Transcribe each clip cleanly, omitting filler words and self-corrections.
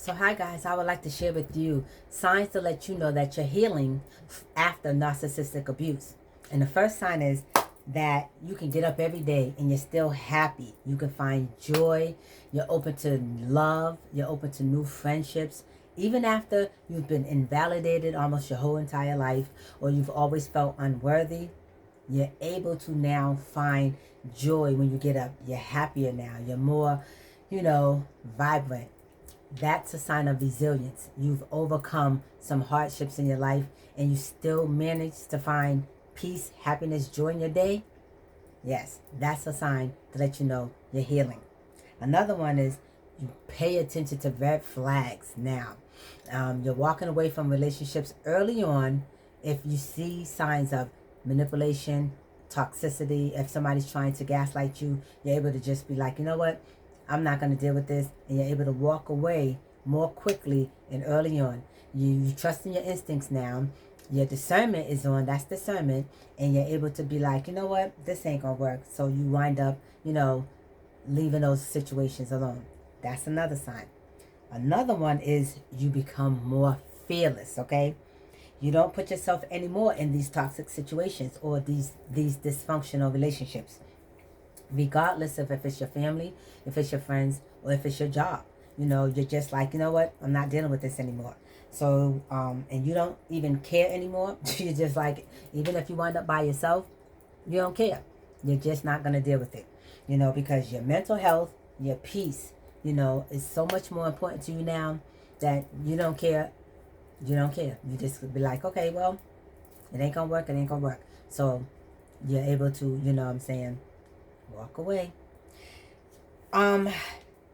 So hi guys, I would like to share with you signs to let you know that you're healing after narcissistic abuse. And the first sign is that you can get up every day and you're still happy. You can find joy. You're open to love. You're open to new friendships. Even after you've been invalidated almost your whole entire life, or you've always felt unworthy, you're able to now find joy when you get up. You're happier now. You're more, vibrant. That's a sign of resilience. You've overcome some hardships in your life and you still manage to find peace, happiness, joy in your day. Yes, that's a sign to let you know you're healing. Another one is you pay attention to red flags now. You're walking away from relationships early on if you see signs of manipulation, toxicity. If somebody's trying to gaslight you, you're able to just be like, you know what? I'm not going to deal with this. And you're able to walk away more quickly and early on. You trust in your instincts now. Your discernment is on. That's discernment. And you're able to be like, you know what? This ain't going to work. So you wind up, leaving those situations alone. That's another sign. Another one is you become more fearless, okay? You don't put yourself anymore in these toxic situations or these dysfunctional relationships, regardless of if it's your family, if it's your friends, or if it's your job. You're just like, you know what? I'm not dealing with this anymore. So, and you don't even care anymore. You're just like, even if you wind up by yourself, you don't care. You're just not going to deal with it, because your mental health, your peace, is so much more important to you now that you don't care. You don't care. You just be like, okay, well, it ain't going to work. It ain't going to work. So you're able to, walk away.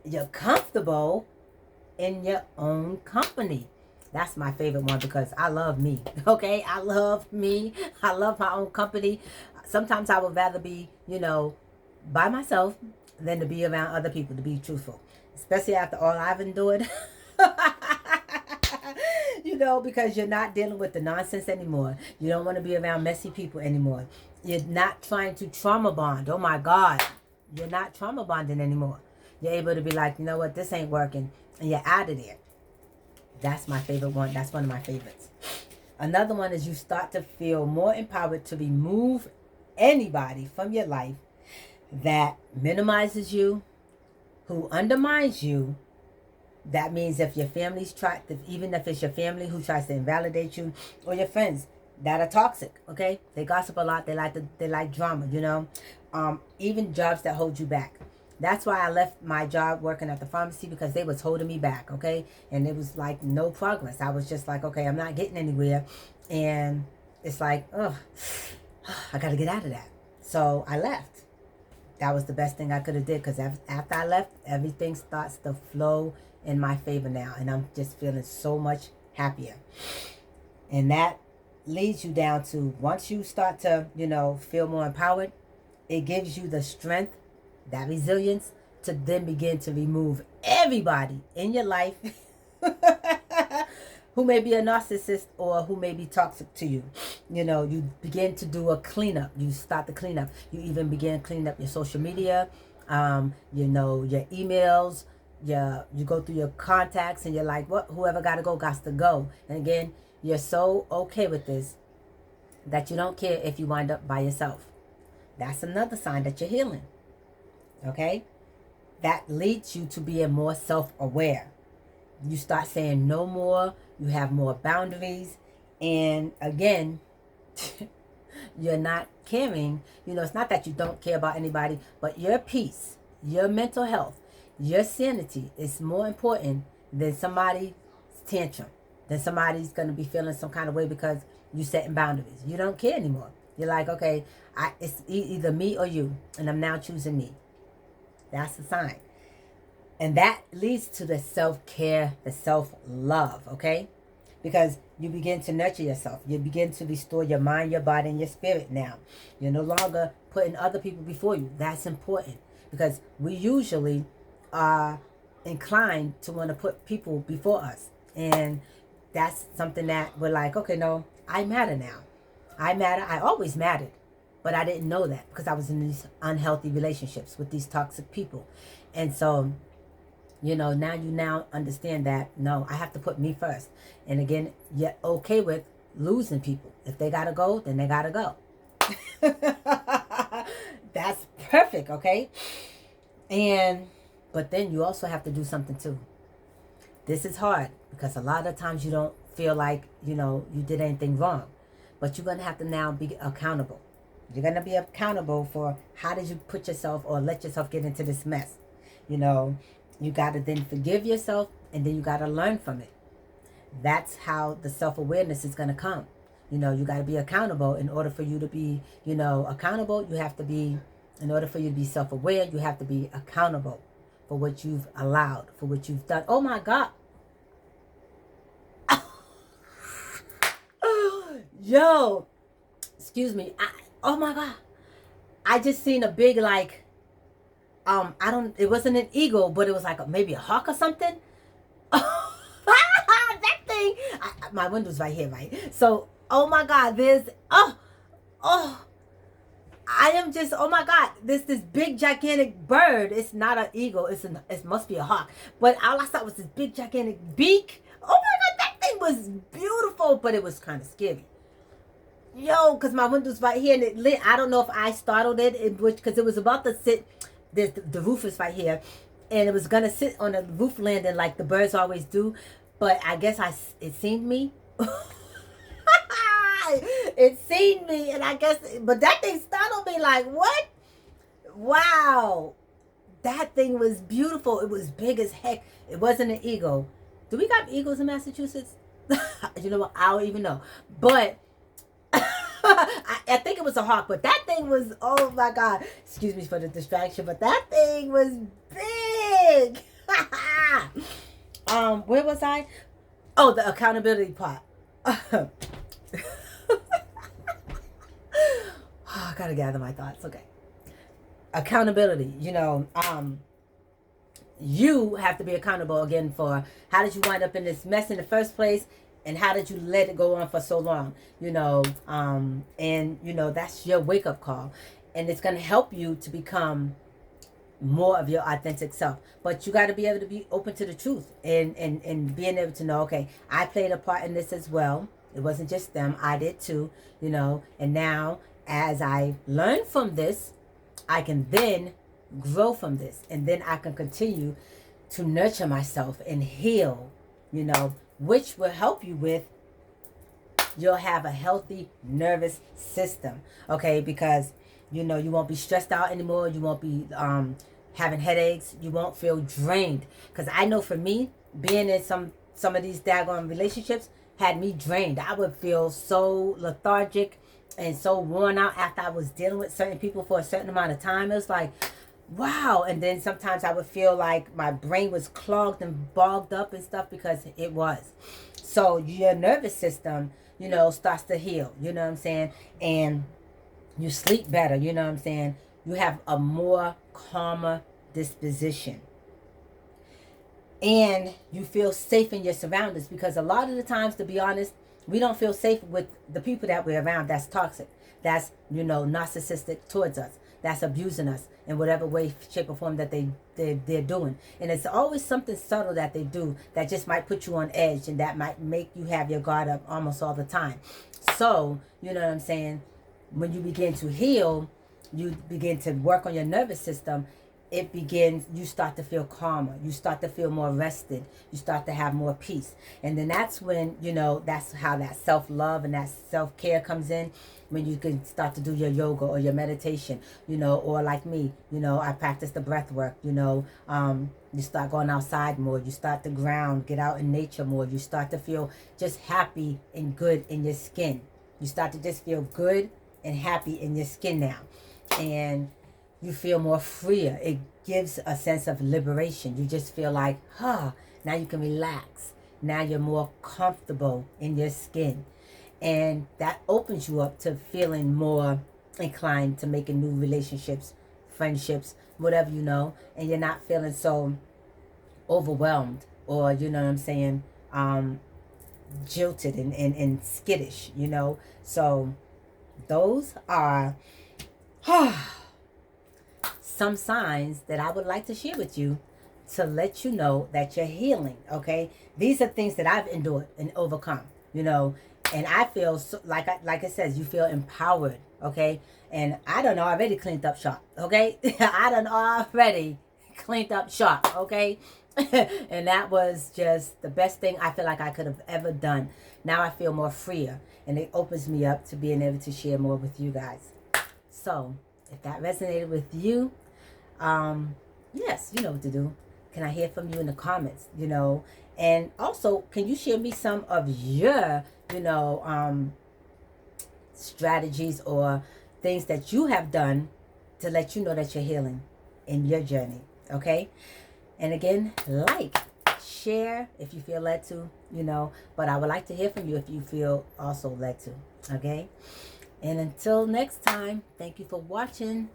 You're comfortable in your own company. That's my favorite one because I love me. Okay, I love me. I love my own company. Sometimes I would rather be, by myself than to be around other people, to be truthful, especially after all I've endured. Because you're not dealing with the nonsense anymore. You don't want to be around messy people anymore. You're not trying to trauma bond. Oh my God. You're not trauma bonding anymore. You're able to be like, you know what, this ain't working. And you're out of there. That's my favorite one. That's one of my favorites. Another one is you start to feel more empowered to remove anybody from your life that minimizes you, who undermines you. That means if your family's even if it's your family who tries to invalidate you, or your friends that are toxic, okay? They gossip a lot. They like drama, even jobs that hold you back. That's why I left my job working at the pharmacy, because they was holding me back, okay? And it was like no progress. I was just like, okay, I'm not getting anywhere. And it's like, oh, I got to get out of that. So I left. That was the best thing I could have did, because after I left, everything starts to flow in my favor now. And I'm just feeling so much happier. And that leads you down to, once you start to, feel more empowered, it gives you the strength, that resilience, to then begin to remove everybody in your life who may be a narcissist or who may be toxic to you. You begin to do a cleanup. You start to clean up. You even begin cleaning up your social media, your emails. You go through your contacts and you're like, what? Whoever got to go. And again, you're so okay with this that you don't care if you wind up by yourself. That's another sign that you're healing. Okay? That leads you to being more self-aware. You start saying no more. You have more boundaries. And again, you're not caring. It's not that you don't care about anybody, but your peace, your mental health, your sanity is more important than somebody's tantrum, than somebody's going to be feeling some kind of way because you setting boundaries. You don't care anymore. You're like, okay, it's either me or you, and I'm now choosing me. That's the sign. And that leads to the self-care, the self-love, okay? Because you begin to nurture yourself. You begin to restore your mind, your body, and your spirit now. You're no longer putting other people before you. That's important, because we usually are inclined to want to put people before us. And that's something that we're like, okay, no, I matter now. I matter. I always mattered. But I didn't know that because I was in these unhealthy relationships with these toxic people. And so Now you now understand that, no, I have to put me first. And again, you're okay with losing people. If they gotta go, then they gotta go. That's perfect, okay? But then you also have to do something too. This is hard because a lot of times you don't feel like, you did anything wrong. But you're going to have to now be accountable. You're going to be accountable for how did you put yourself or let yourself get into this mess. You got to then forgive yourself, and then you got to learn from it. That's how the self-awareness is going to come. You got to be accountable. In order for you to be, accountable, you have to be, in order for you to be self-aware, you have to be accountable for what you've allowed, for what you've done. Oh my God. Yo, excuse me. Oh my God. I just seen a big, like, it wasn't an eagle, but it was like maybe a hawk or something. That thing, my window's right here, right? So, oh my God, I am just, oh my God, this big gigantic bird. It's not an eagle. It must be a hawk. But all I saw was this big gigantic beak. Oh my God, that thing was beautiful, but it was kind of scary. Yo, because my window's right here and it lit. I don't know if I startled it, because it was about to sit. The roof is right here, and it was gonna sit on the roof landing like the birds always do. But I guess it seen me. It seen me, and I guess, but that thing startled me. Like, what? Wow, that thing was beautiful. It was big as heck. It wasn't an eagle. Do we got eagles in Massachusetts? You know what? I don't even know, but. I think it was a hawk, but that thing was, oh my God, excuse me for the distraction, but that thing was big. Where was I? Oh, the accountability part. Oh, I gotta gather my thoughts. Okay. Accountability, you have to be accountable again for how did you wind up in this mess in the first place. And how did you let it go on for so long? That's your wake-up call. And it's going to help you to become more of your authentic self. But you got to be able to be open to the truth and being able to know, okay, I played a part in this as well. It wasn't just them. I did too, And now, as I learn from this, I can then grow from this. And then I can continue to nurture myself and heal, which will help you with, you'll have a healthy nervous system, okay? Because, you won't be stressed out anymore. You won't be having headaches. You won't feel drained. Because I know for me, being in some of these daggone relationships had me drained. I would feel so lethargic and so worn out after I was dealing with certain people for a certain amount of time. It was like, wow. And then sometimes I would feel like my brain was clogged and bogged up and stuff, because it was. So your nervous system, starts to heal, you know what I'm saying? And you sleep better, you know what I'm saying? You have a more calmer disposition. And you feel safe in your surroundings, because a lot of the times, to be honest, we don't feel safe with the people that we're around that's toxic, that's, narcissistic towards us, that's abusing us in whatever way, shape, or form that they're doing. And it's always something subtle that they do that just might put you on edge, and that might make you have your guard up almost all the time. So, you know what I'm saying? When you begin to heal, you begin to work on your nervous system, you start to feel calmer. You start to feel more rested. You start to have more peace. And then that's when, that's how that self-love and that self-care comes in, when you can start to do your yoga or your meditation, or like me, I practice the breath work, you start going outside more. You start to ground, get out in nature more. You start to feel just happy and good in your skin. You start to just feel good and happy in your skin now. And you feel more freer. It gives a sense of liberation. You just feel like, now you can relax. Now you're more comfortable in your skin. And that opens you up to feeling more inclined to making new relationships, friendships, whatever, and you're not feeling so overwhelmed or, jilted and skittish, So those are some signs that I would like to share with you to let you know that you're healing, okay? These are things that I've endured and overcome, you know, and I feel so, like it says, you feel empowered, okay? And I done already cleaned up shop, okay? I done already cleaned up shop, okay? And that was just the best thing I feel like I could have ever done. Now I feel more freer, and it opens me up to being able to share more with you guys. So if that resonated with you, yes, you know what to do. Can I hear from you in the comments, you know? And also, can you share me some of your, you know, strategies or things that you have done to let you know that you're healing in your journey, okay? And again, like, share if you feel led to, you know, but I would like to hear from you if you feel also led to, okay? And until next time, thank you for watching.